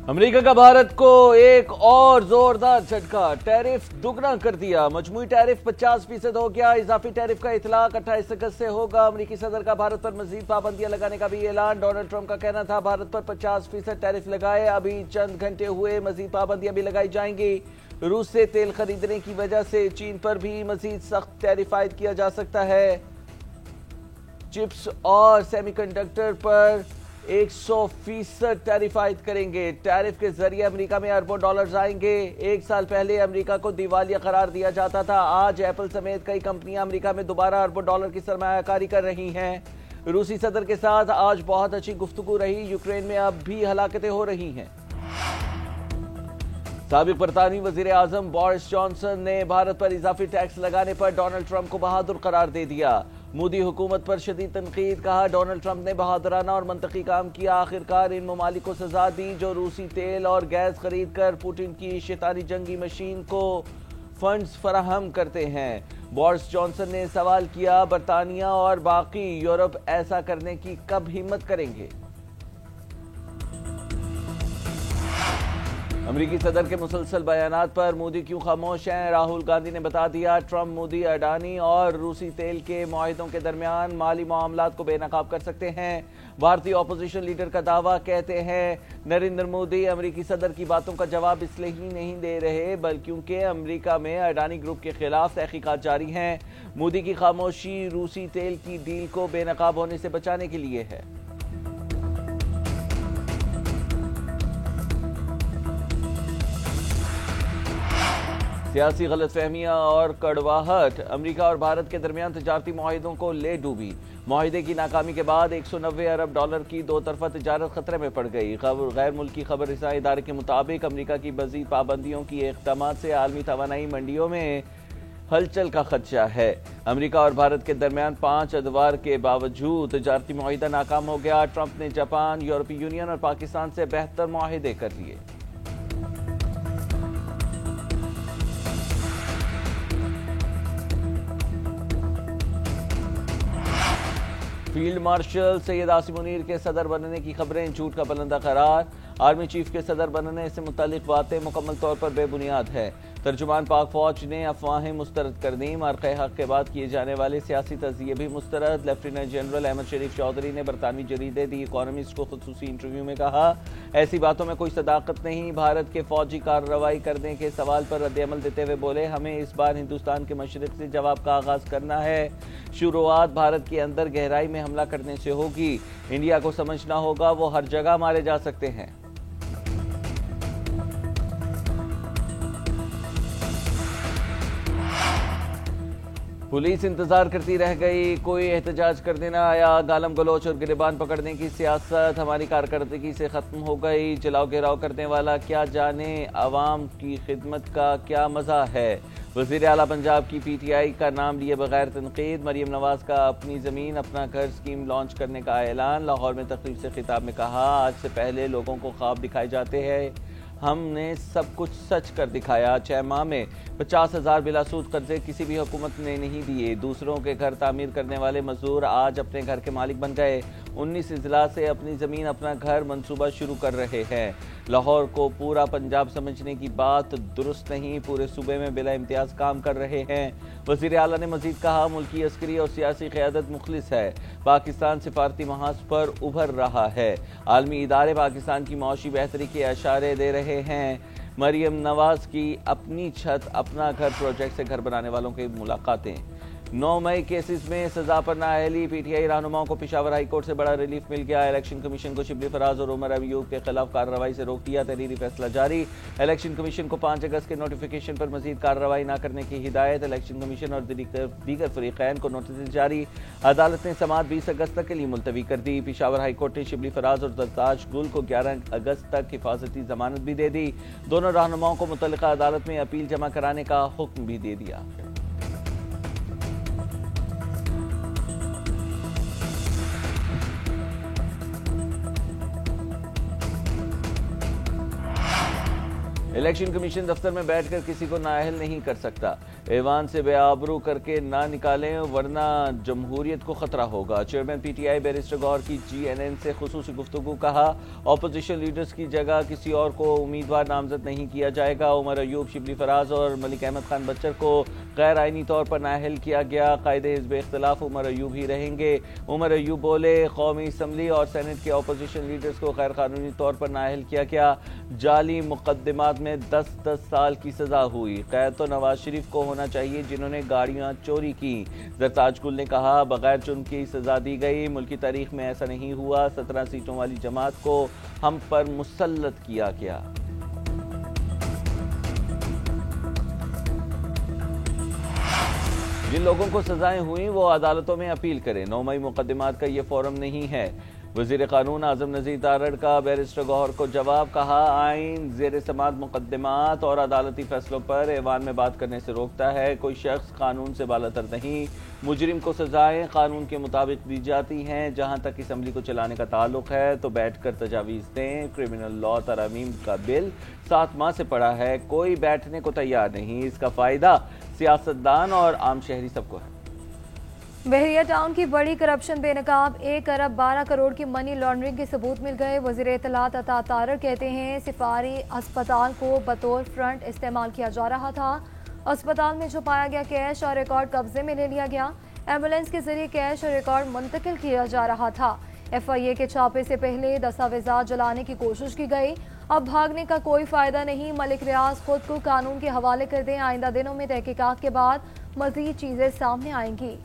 امریکہ کا بھارت کو ایک اور زوردار جھٹکا، ٹیرف دگنا کر دیا، مجموعی ٹیرف 50% ہو گیا۔ اضافی ٹیرف کا اطلاق 28 اگست سے ہوگا۔ امریکی صدر کا بھارت پر مزید پابندیاں لگانے کا بھی اعلان۔ ڈونلڈ ٹرمپ کا کہنا تھا بھارت پر 50% ٹیرف لگائے، ابھی چند گھنٹے ہوئے مزید پابندیاں بھی لگائی جائیں گی۔ روس سے تیل خریدنے کی وجہ سے چین پر بھی مزید سخت ٹیرف عائد کیا جا سکتا ہے۔ چپس اور سیمی کنڈکٹر پر 100% ٹیرف عائد کریں گے۔ ٹیرف کے ذریعے امریکہ میں اربوں ڈالرز آئیں گے۔ ایک سال پہلے امریکہ کو دیوالیہ قرار دیا جاتا تھا، آج ایپل سمیت کئی کمپنیاں امریکہ میں دوبارہ اربوں ڈالر کی سرمایہ کاری کر رہی ہیں۔ روسی صدر کے ساتھ آج بہت اچھی گفتگو رہی۔ یوکرین میں اب بھی ہلاکتیں ہو رہی ہیں۔ سابق برطانوی وزیر اعظم بورس جانسن نے بھارت پر اضافی ٹیکس لگانے پر ڈونلڈ ٹرمپ کو بہادر قرار دے دیا۔ مودی حکومت پر شدید تنقید، کہا ڈونلڈ ٹرمپ نے بہادرانہ اور منطقی کام کیا، آخرکار ان ممالک کو سزا دی جو روسی تیل اور گیس خرید کر پوٹن کی شیطانی جنگی مشین کو فنڈز فراہم کرتے ہیں۔ بورس جانسن نے سوال کیا برطانیہ اور باقی یورپ ایسا کرنے کی کب ہمت کریں گے؟ امریکی صدر کے مسلسل بیانات پر مودی کیوں خاموش ہیں؟ راہل گاندھی نے بتا دیا، ٹرمپ مودی، اڈانی اور روسی تیل کے معاہدوں کے درمیان مالی معاملات کو بے نقاب کر سکتے ہیں۔ بھارتی اپوزیشن لیڈر کا دعویٰ، کہتے ہیں نریندر مودی امریکی صدر کی باتوں کا جواب اس لیے ہی نہیں دے رہے بلکہ کیونکہ امریکہ میں اڈانی گروپ کے خلاف تحقیقات جاری ہیں۔ مودی کی خاموشی روسی تیل کی ڈیل کو بے نقاب ہونے سے بچانے کے لیے ہے۔ سیاسی غلط فہمیاں اور کڑواہٹ امریکہ اور بھارت کے درمیان تجارتی معاہدوں کو لے ڈوبی۔ معاہدے کی ناکامی کے بعد 190 ارب ڈالر کی دو طرفہ تجارت خطرے میں پڑ گئی۔ غیر ملکی خبر رساں ادارے کے مطابق امریکہ کی مزید پابندیوں کی اقدامات سے عالمی توانائی منڈیوں میں ہلچل کا خدشہ ہے۔ امریکہ اور بھارت کے درمیان 5 ادوار کے باوجود تجارتی معاہدہ ناکام ہو گیا۔ ٹرمپ نے جاپان، یورپی یونین اور پاکستان سے بہتر معاہدے کر لیے۔ فیلڈ مارشل سید عاصم منیر کے صدر بننے کی خبریں جھوٹ کا پلندہ قرار۔ آرمی چیف کے صدر بننے سے متعلق باتیں مکمل طور پر بے بنیاد ہے۔ ترجمان پاک فوج نے افواہیں مسترد کر دیں۔ مرقع حق کے بعد کیے جانے والے سیاسی تجزیے بھی مسترد۔ لیفٹیننٹ جنرل احمد شریف چودھری نے برطانوی جریدے دی اکانومسٹ کو خصوصی انٹرویو میں کہا، ایسی باتوں میں کوئی صداقت نہیں۔ بھارت کے فوجی کارروائی کرنے کے سوال پر رد عمل دیتے ہوئے بولے، ہمیں اس بار ہندوستان کے مشرق سے جواب کا آغاز کرنا ہے۔ شروعات بھارت کے اندر گہرائی میں حملہ کرنے سے ہوگی۔ انڈیا کو سمجھنا ہوگا وہ ہر جگہ مارے جا سکتے ہیں۔ پولیس انتظار کرتی رہ گئی، کوئی احتجاج کرنے نہ آیا۔ گالم گلوچ اور گریبان پکڑنے کی سیاست ہماری کارکردگی سے ختم ہو گئی۔ جلاؤ گھیراؤ کرنے والا کیا جانے عوام کی خدمت کا کیا مزہ ہے۔ وزیر اعلیٰ پنجاب کی پی ٹی آئی کا نام لیے بغیر تنقید۔ مریم نواز کا اپنی زمین اپنا گھر اسکیم لانچ کرنے کا اعلان۔ لاہور میں تقریب سے خطاب میں کہا، آج سے پہلے لوگوں کو خواب دکھائے جاتے ہیں، ہم نے سب کچھ سچ کر دکھایا۔ 6 ماہ میں 50,000 بلا سود قرضے کسی بھی حکومت نے نہیں دیے۔ دوسروں کے گھر تعمیر کرنے والے مزدور آج اپنے گھر کے مالک بن گئے۔ 19 اضلاع سے اپنی زمین اپنا گھر منصوبہ شروع کر رہے ہیں۔ لاہور کو پورا پنجاب سمجھنے کی بات درست نہیں، پورے صوبے میں بلا امتیاز کام کر رہے ہیں۔ وزیر اعلیٰ نے مزید کہا، ملکی عسکری اور سیاسی قیادت مخلص ہے، پاکستان سفارتی محاذ پر ابھر رہا ہے، عالمی ادارے پاکستان کی معاشی بہتری کے اشارے دے رہے ہیں۔ مریم نواز کی اپنی چھت اپنا گھر پروجیکٹ سے گھر بنانے والوں کی ملاقاتیں۔ 9 مئی کیسز میں سزا پر نااہلی، پی ٹی آئی رہنماؤں کو پشاور ہائی کورٹ سے بڑا ریلیف مل گیا۔ الیکشن کمیشن کو شبلی فراز اور عمر ایوب کے خلاف کارروائی سے روک دیا، تحریری فیصلہ جاری۔ الیکشن کمیشن کو 5 اگست کے نوٹیفیکیشن پر مزید کارروائی نہ کرنے کی ہدایت۔ الیکشن کمیشن اور دیگر فریقین کو نوٹس جاری۔ عدالت نے سماعت 20 اگست تک کے لیے ملتوی کر دی۔ پشاور ہائی کورٹ نے شبلی فراز اور زرتاج گل کو 11 اگست تک حفاظتی ضمانت بھی دے دی۔ دونوں رہنماؤں کو متعلقہ عدالت میں اپیل جمع کرانے کا حکم بھی دے دیا۔ الیکشن کمیشن دفتر میں بیٹھ کر کسی کو نااہل نہیں کر سکتا، ایوان سے بے آبرو کر کے نہ نکالیں ورنہ جمہوریت کو خطرہ ہوگا۔ Chairman P T I barrister Gohar کی جی این این سے خصوصی گفتگو، کہا اپوزیشن لیڈرز کی جگہ کسی اور کو امیدوار نامزد نہیں کیا جائے گا۔ عمر ایوب، شبلی فراز اور ملک احمد خان بچر کو غیر آئینی طور پر نااہل کیا گیا، قائد حزب اختلاف عمر ایوب ہی رہیں گے۔ عمر ایوب بولے، قومی اسمبلی اور سینٹ کے اپوزیشن لیڈرز کو غیر قانونی طور پر نااہل کیا گیا، جعلی مقدمات میں 10 سال کی سزا ہوئی، قید تو نواز شریف کو ہونا چاہیے جنہوں نے گاڑیاں چوری کی۔ زرتاج گل نے کہا بغیر جرم کی سزا دی گئی، ملکی تاریخ میں ایسا نہیں ہوا، 17 سیٹوں والی جماعت کو ہم پر مسلط کیا گیا۔ جن لوگوں کو سزائیں ہوئیں وہ عدالتوں میں اپیل کریں، 9 مئی مقدمات کا یہ فورم نہیں ہے۔ وزیر قانون اعظم نذیر تارڑ کا بیرسٹر گوہر کو جواب، کہا آئین زیر سماعت مقدمات اور عدالتی فیصلوں پر ایوان میں بات کرنے سے روکتا ہے، کوئی شخص قانون سے بالاتر نہیں، مجرم کو سزائیں قانون کے مطابق دی جاتی ہیں، جہاں تک اسمبلی کو چلانے کا تعلق ہے تو بیٹھ کر تجاویز دیں۔ کرمنل لا ترامیم کا بل 7 ماہ سے پڑا ہے، کوئی بیٹھنے کو تیار نہیں، اس کا فائدہ سیاستدان اور عام شہری سب کو ہے۔ بحریہ ٹاؤن کی بڑی کرپشن بے نقاب، 1 ارب 12 کروڑ کی منی لانڈرنگ کے ثبوت مل گئے۔ وزیر اطلاعات عطا تارڑ کہتے ہیں سفاری اسپتال کو بطور فرنٹ استعمال کیا جا رہا تھا، اسپتال میں چھپایا گیا کیش اور ریکارڈ قبضے میں لے لیا گیا، ایمبولینس کے ذریعے کیش اور ریکارڈ منتقل کیا جا رہا تھا۔ ایف آئی اے کے چھاپے سے پہلے دستاویزات جلانے کی کوشش کی گئی، اب بھاگنے کا کوئی فائدہ نہیں، ملک ریاض خود کو قانون کے حوالے کر دیں، آئندہ دنوں میں تحقیقات کے بعد مزید چیزیں سامنے آئیں گی۔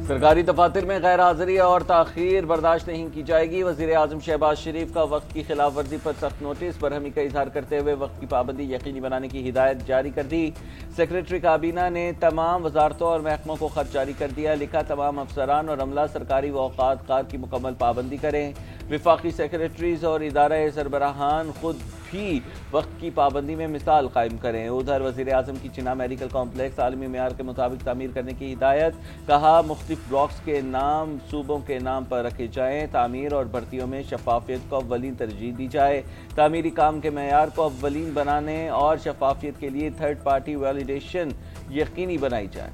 سرکاری دفاتر میں غیر حاضری اور تاخیر برداشت نہیں کی جائے گی، وزیر اعظم شہباز شریف کا وقت کی خلاف ورزی پر سخت نوٹس، برہمی کا اظہار کرتے ہوئے وقت کی پابندی یقینی بنانے کی ہدایت جاری کر دی۔ سیکریٹری کابینہ نے تمام وزارتوں اور محکموں کو خط جاری کر دیا، لکھا تمام افسران اور عملہ سرکاری و اوقات کار کی مکمل پابندی کریں، وفاقی سیکریٹریز اور ادارہ سربراہان خود بھی وقت کی پابندی میں مثال قائم کریں۔ ادھر وزیر اعظم کی چناؤ میڈیکل کمپلیکس عالمی معیار کے مطابق تعمیر کرنے کی ہدایت، کہا مختلف بلاکس کے نام صوبوں کے نام پر رکھے جائیں، تعمیر اور بھرتیوں میں شفافیت کو اولین ترجیح دی جائے، تعمیری کام کے معیار کو اولین بنانے اور شفافیت کے لیے تھرڈ پارٹی ویلیڈیشن یقینی بنائی جائے۔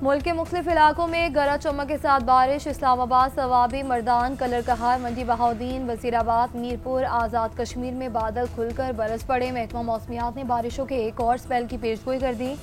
ملک کے مختلف علاقوں میں گرج چمک کے ساتھ بارش، اسلام آباد، صوابی، مردان، کلر کہار، منڈی بہاؤدین، وزیر آباد، میرپور، آزاد کشمیر میں بادل کھل کر برس پڑے۔ محکمہ موسمیات نے بارشوں کے ایک اور سپیل کی پیشگوئی کر دی،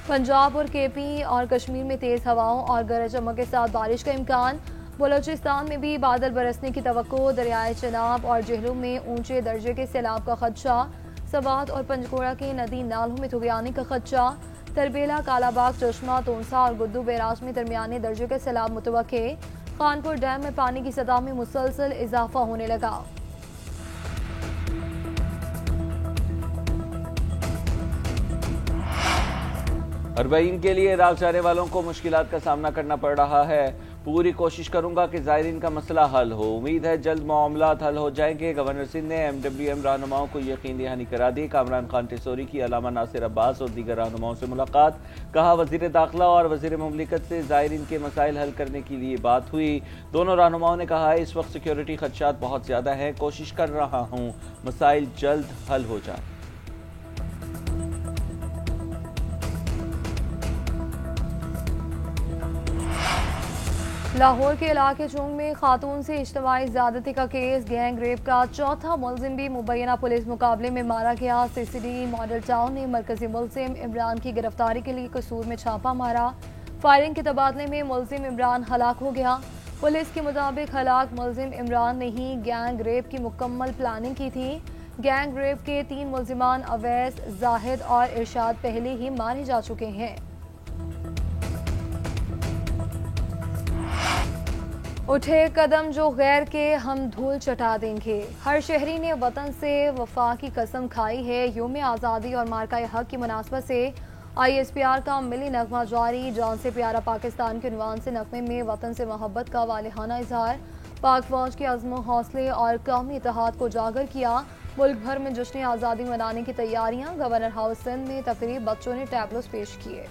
پنجاب اور کے پی اور کشمیر میں تیز ہواؤں اور گرج چمک کے ساتھ بارش کا امکان، بلوچستان میں بھی بادل برسنے کی توقع، دریائے چناب اور جہلم میں اونچے درجے کے سیلاب کا خدشہ، سوات اور پنجگورہ کے ندی نالوں میں طغیانی کا خدشہ، تربیلا، کالا باغ، چشمہ، تونسا اور گدو بیراج میں درمیانے درجے کے سیلاب متوقع، خانپور ڈیم میں پانی کی سطح میں مسلسل اضافہ ہونے لگا۔ اربعین کے لیے عراق جانے والوں کو مشکلات کا سامنا کرنا پڑ رہا ہے، پوری کوشش کروں گا کہ زائرین کا مسئلہ حل ہو، امید ہے جلد معاملات حل ہو جائیں گے۔ گورنر سندھ نے MWM رہنماؤں کو یقین دہانی کرا دی، کامران خان ٹیسوری کی علامہ ناصر عباس اور دیگر رہنماؤں سے ملاقات، کہا وزیر داخلہ اور وزیر مملکت سے زائرین کے مسائل حل کرنے کے لیے بات ہوئی۔ دونوں رہنماؤں نے کہا اس وقت سیکیورٹی خدشات بہت زیادہ ہیں، کوشش کر رہا ہوں مسائل جلد حل ہو جائیں۔ لاہور کے علاقے چونگ میں خاتون سے اجتماعی زیادتی کا کیس، گینگ ریپ کا چوتھا ملزم بھی مبینہ پولیس مقابلے میں مارا گیا۔ CCD ماڈل ٹاؤن نے مرکزی ملزم عمران کی گرفتاری کے لیے قصور میں چھاپا مارا، فائرنگ کے تبادلے میں ملزم عمران ہلاک ہو گیا۔ پولیس کے مطابق ہلاک ملزم عمران نے ہی گینگ ریپ کی مکمل پلاننگ کی تھی۔ گینگ ریپ کے 3 ملزمان اویس، زاہد اور ارشاد پہلے ہی مارے جا چکے ہیں۔ اٹھے قدم جو غیر کے ہم دھول چٹا دیں گے، ہر شہری نے وطن سے وفا کی قسم کھائی ہے۔ یوم آزادی اور مارکہ حق کی مناسبت سے ISPR کا ملی نغمہ جاری، جان سے پیارا پاکستان کے عنوان سے نغمے میں وطن سے محبت کا والہانہ اظہار، پاک فوج کے عزم و حوصلے اور قومی اتحاد کو اجاگر کیا۔ ملک بھر میں جشن آزادی منانے کی تیاریاں، گورنر ہاؤس سندھ میں تقریب، بچوں نے ٹیبلوز پیش کیے۔